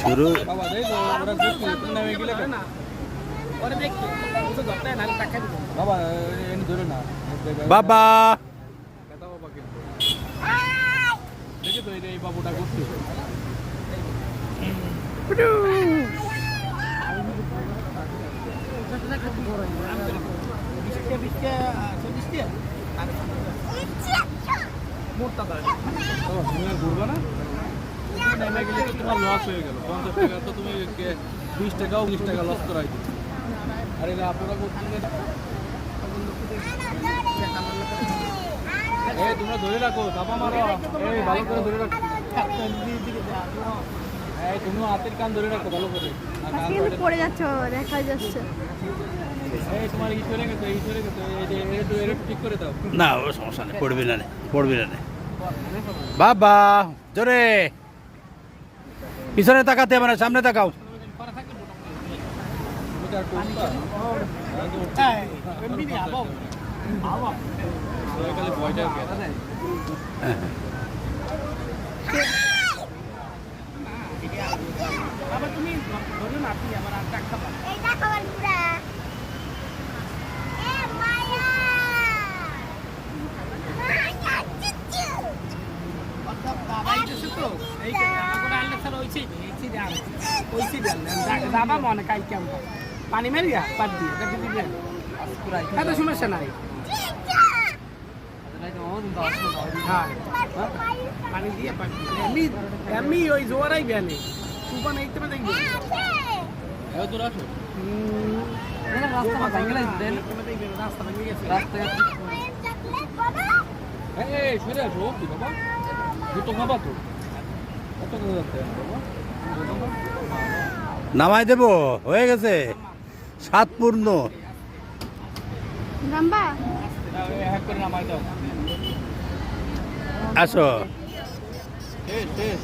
শুরু বাবা দেখি তো এই বাবুটা করতেছে ঘুরবা না নেমে গেলে তো তোমার লস হয়ে গেল 50 টাকা তো তুমি 20 টাকাও 20 টাকা লস করাই দিচ্ছ আর এটা আপনারা করতে এই তোমরা ধরে রাখো চাপা মারো এই ভালো করে ধরে রাখো এই তুমি হাতের কান ধরে রাখো ভালো করে আর কান কিন্তু পড়ে যাচ্ছে বাবা, দেখা যাচ্ছে। এই তোমার ঈশ্বরে গেছে এই যে একটু ঠিক করে দাও না ও সমস্যা নেই পড়বি না পড়বি না বাবা জোরে পিছনে তাকাতে মানে সামনে তাকাও পানি মারিয়া পাট দিয়ে এত সমস্যা নাই পানি দিয়ে পাট দিয়ে এমনি ওই জোয়ারাই বেয়ানে তুফান এইতে দেখবি তোর আসো রাস্তা ভেঙে গেছে এই সরে আসো কি বাবা দুটো খাবা তো কত করে যাচ্ছে নামাই দেব হয়ে গেছে সাত পূর্ণ নাম্বা হ্যাক করে নামাই দাও আসো শেষ